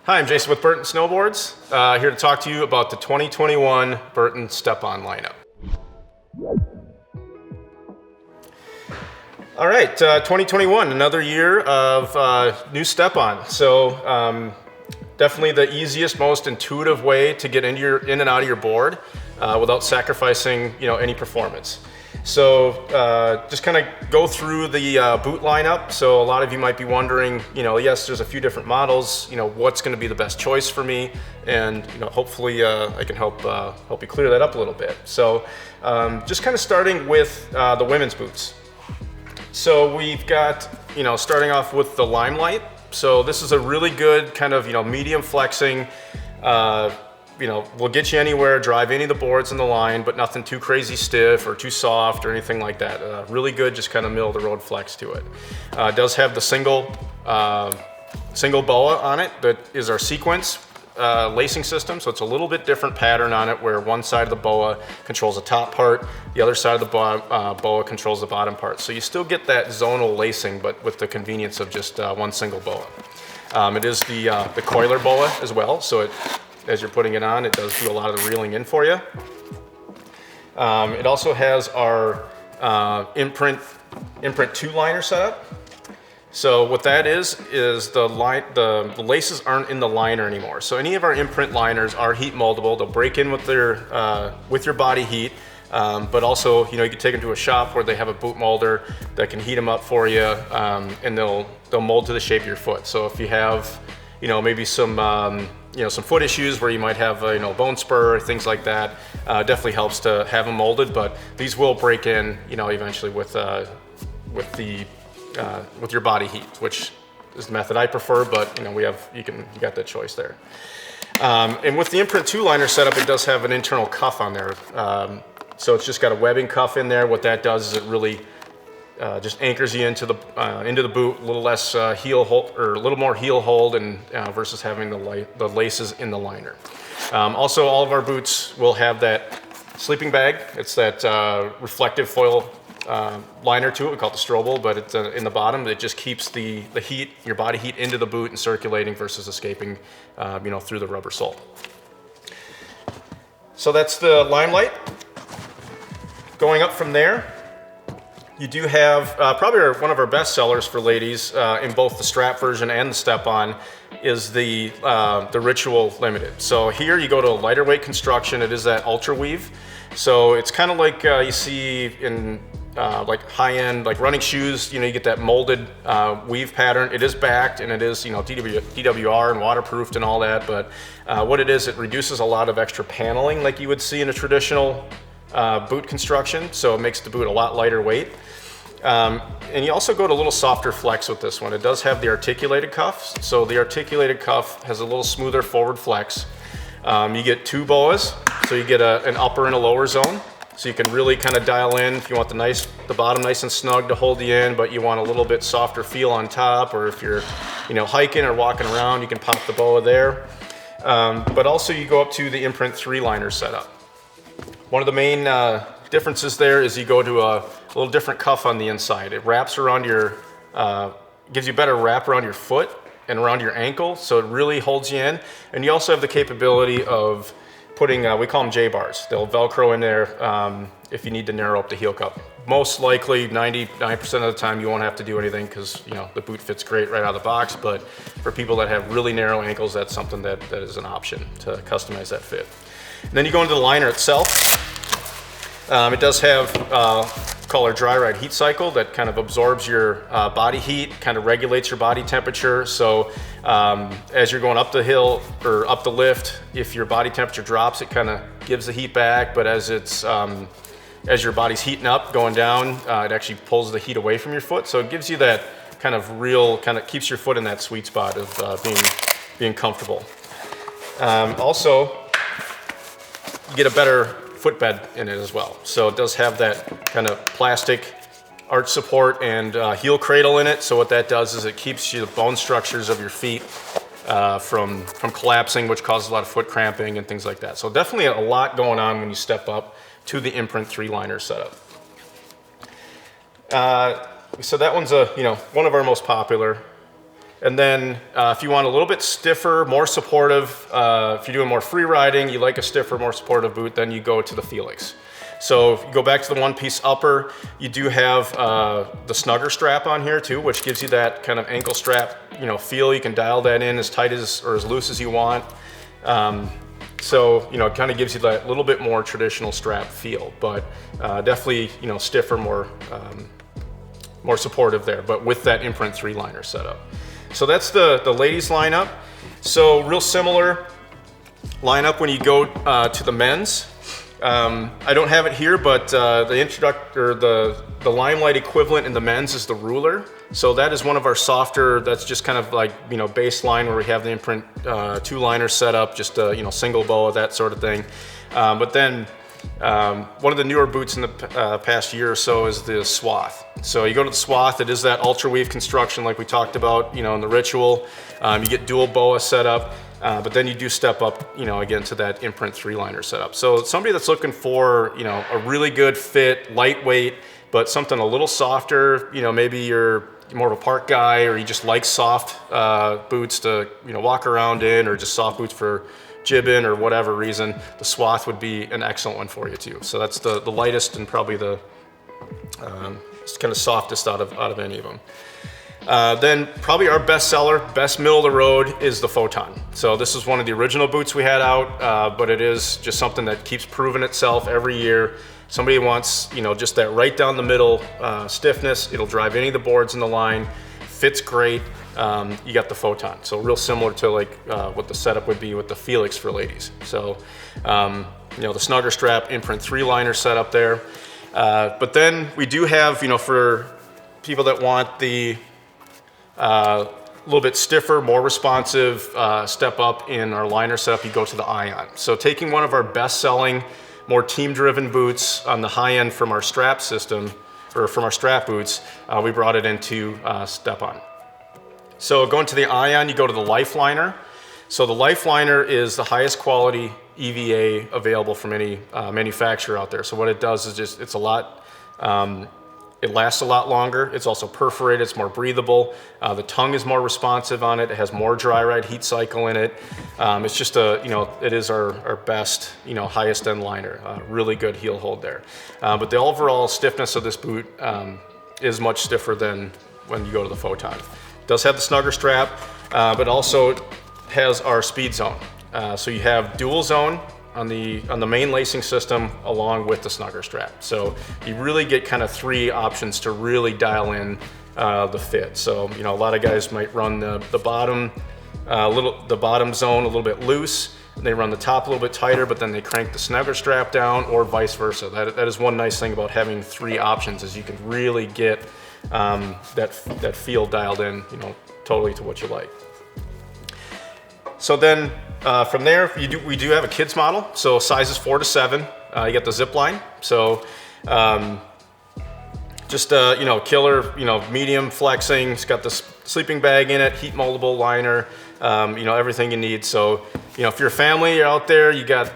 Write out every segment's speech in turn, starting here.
Hi, I'm Jayson with Burton Snowboards, here to talk to you about the 2021 Burton Step-On lineup. All right, 2021, another year of new Step-On. So definitely the easiest, most intuitive way to get in and out of your board without sacrificing any performance. So just kind of go through the boot lineup. So a lot of you might be wondering, yes, there's a few different models, what's going to be the best choice for me, and hopefully I can help you clear that up a little bit. So just kind of starting with the women's boots. So we've got, starting off with the Limelight. So this is a really good kind of, medium flexing, will get you anywhere, drive any of the boards in the line, but nothing too crazy stiff or too soft or anything like that. Really good, just kind of middle of the road flex to it. It does have the single boa on it that is our sequence lacing system. So it's a little bit different pattern on it where one side of the boa controls the top part, the other side of the boa controls the bottom part. So you still get that zonal lacing, but with the convenience of just one single boa. It is the coiler boa as well, so as you're putting it on, it does do a lot of the reeling in for you. It also has our imprint 2 liner setup. So what that is the laces aren't in the liner anymore. So any of our imprint liners are heat moldable. They'll break in with your body heat, but also you can take them to a shop where they have a boot molder that can heat them up for you, and they'll mold to the shape of your foot. So if you have maybe some some foot issues where you might have bone spur or things like that, definitely helps to have them molded. But these will break in eventually with your body heat, which is the method I prefer, but you got that choice there. And with the imprint 2 liner setup, it does have an internal cuff on there. So it's just got a webbing cuff in there. What that does is it really just anchors you into the boot, a little less heel hold, or a little more heel hold, and versus having the laces in the liner. Also, all of our boots will have that sleeping bag. It's that reflective foil liner to it. We call it the strobel, but it's in the bottom. It just keeps the heat, your body heat, into the boot and circulating versus escaping, through the rubber sole. So that's the Limelight. Going up from there, you do have probably one of our best sellers for ladies in both the strap version and the step-on is the Ritual Limited. So here you go to a lighter weight construction. It is that ultra weave. So it's kind of like you see in like high-end like running shoes. You get that molded weave pattern. It is backed and it is DWR and waterproofed and all that. But what it is, it reduces a lot of extra paneling like you would see in a traditional boot construction. So it makes the boot a lot lighter weight. And you also go to a little softer flex with this one. It does have the articulated cuffs. So the articulated cuff has a little smoother forward flex. You get 2 boas, so you get an upper and a lower zone. So you can really kind of dial in if you want the bottom nice and snug to hold you in, but you want a little bit softer feel on top, or if you're hiking or walking around, you can pop the boa there. But also you go up to the imprint 3 liner setup. One of the main differences there is you go to a little different cuff on the inside. It wraps around gives you better wrap around your foot and around your ankle, so it really holds you in. And you also have the capability of putting, we call them J-bars. They'll Velcro in there if you need to narrow up the heel cup. Most likely, 99% of the time, you won't have to do anything because the boot fits great right out of the box. But for people that have really narrow ankles, that's something that is an option to customize that fit. And then you go into the liner itself. It does have call our dry ride heat cycle that kind of absorbs your body heat, kind of regulates your body temperature. So as you're going up the hill or up the lift, if your body temperature drops, it kind of gives the heat back. But as your body's heating up, going down, it actually pulls the heat away from your foot. So it gives you that kind of keeps your foot in that sweet spot of being comfortable. Also, you get a better footbed in it as well. So it does have that kind of plastic arch support and heel cradle in it. So what that does is it keeps the bone structures of your feet from collapsing, which causes a lot of foot cramping and things like that. So definitely a lot going on when you step up to the imprint 3 liner setup. So that one's one of our most popular. And then if you want a little bit stiffer, more supportive, if you're doing more free riding, you like a stiffer, more supportive boot, then you go to the Felix. So if you go back to the one-piece upper, you do have the snugger strap on here too, which gives you that kind of ankle strap, feel. You can dial that in as tight as or as loose as you want. So it kind of gives you that little bit more traditional strap feel, but definitely stiffer, more supportive there, but with that imprint 3-liner setup. So that's the ladies lineup. So real similar lineup when you go to the men's. I don't have it here, but the limelight equivalent in the men's is the ruler. So that is one of our softer, that's just kind of like, baseline where we have the imprint 2-liner set up, just a, single boa, that sort of thing. But then one of the newer boots in the past year or so is the Swath. So you go to the Swath, it is that ultra weave construction like we talked about, in the Ritual. You get dual boa set up, but then you do step up, again to that imprint 3-liner setup. So somebody that's looking for, a really good fit, lightweight, but something a little softer, maybe you're more of a park guy or you just like soft boots to, walk around in, or just soft boots for jibbing or whatever reason, the Swath would be an excellent one for you too. So that's the lightest and probably the kind of softest out of any of them. Then probably our best seller, best middle of the road, is the Photon. So this is one of the original boots we had out, but it is just something that keeps proving itself every year. Somebody wants, just that right down the middle stiffness. It'll drive any of the boards in the line, fits great. You got the Photon. So real similar to like what the setup would be with the Felix for ladies. So, the snugger strap imprint 3-liner setup there. But then we do have, for people that want the little bit stiffer, more responsive step up in our liner setup, you go to the Ion. So taking one of our best selling, more team-driven boots on the high end from our strap system, or from our strap boots, we brought it into step-on. So going to the Ion, you go to the Lifeliner. So the Lifeliner is the highest quality EVA available from any manufacturer out there. So what it does is just, it's a lot, it lasts a lot longer. It's also perforated, it's more breathable. The tongue is more responsive on it. It has more dry ride heat cycle in it. It's just it is our best, highest end liner. Really good heel hold there. But the overall stiffness of this boot is much stiffer than when you go to the Photon. It does have the snugger strap, but also has our speed zone. So you have dual zone on the main lacing system along with the snugger strap. So you really get kind of 3 options to really dial in the fit. So a lot of guys might run the bottom zone a little bit loose. They run the top a little bit tighter, but then they crank the snugger strap down, or vice versa. That is one nice thing about having 3 options, is you can really get that feel dialed in, totally to what you like. So then from there, we do have a kids model. So sizes 4 to 7. You get the zip line. So just killer, medium flexing. It's got the sleeping bag in it, heat moldable liner. Everything you need. So if you're a family, you're out there, you got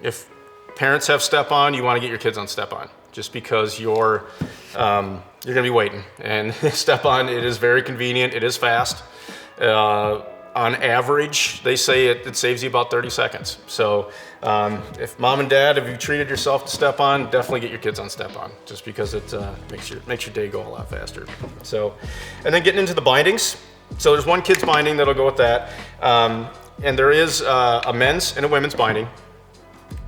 if parents have step-on, you want to get your kids on step-on, just because you're gonna be waiting. And step-on, it is very convenient. It is fast. On average, they say it saves you about 30 seconds. So if mom and dad, if you treated yourself to step-on, definitely get your kids on step-on, just because it makes your day go a lot faster. So, and then getting into the bindings. So there's one kid's binding that'll go with that. And there is a men's and a women's binding.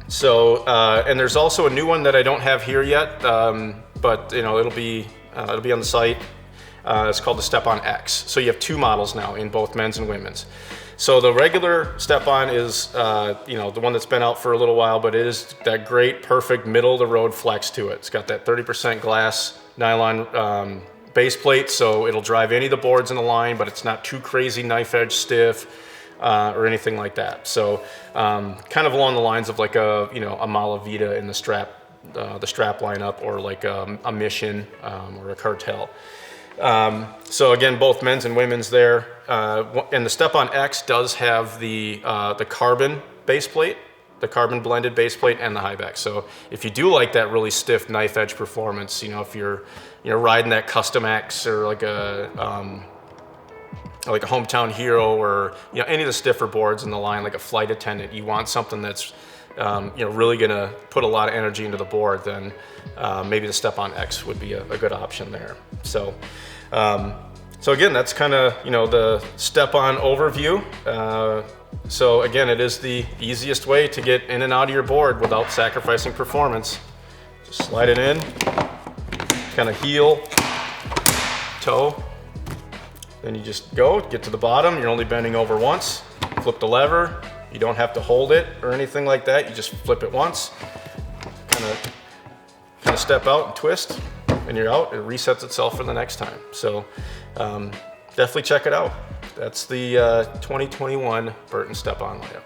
So, and there's also a new one that I don't have here yet, but it'll be on the site. It's called the Step-On X. So you have 2 models now in both men's and women's. So the regular Step-On is, the one that's been out for a little while, but it is that great, perfect middle-of-the-road flex to it. It's got that 30% glass nylon base plate, so it'll drive any of the boards in the line, but it's not too crazy knife edge stiff or anything like that. So kind of along the lines of like a Malavita in the strap lineup, or like a Mission or a Cartel. So again, both men's and women's there. And the Step-On X does have the carbon base plate, the carbon blended base plate, and the high back. So if you do like that really stiff knife edge performance, if you're riding that Custom X or like a like a Hometown Hero or any of the stiffer boards in the line, like a Flight Attendant, you want something that's really gonna put a lot of energy into the board, then maybe the Step-On X would be a good option there. So, so again, that's kind of the Step-On overview. So again, it is the easiest way to get in and out of your board without sacrificing performance. Just slide it in, kind of heel, toe, then you just go, get to the bottom. You're only bending over once. Flip the lever. You don't have to hold it or anything like that. You just flip it once, kind of step out and twist, and you're out. It resets itself for the next time. So definitely check it out. That's the 2021 Burton Step-On layup.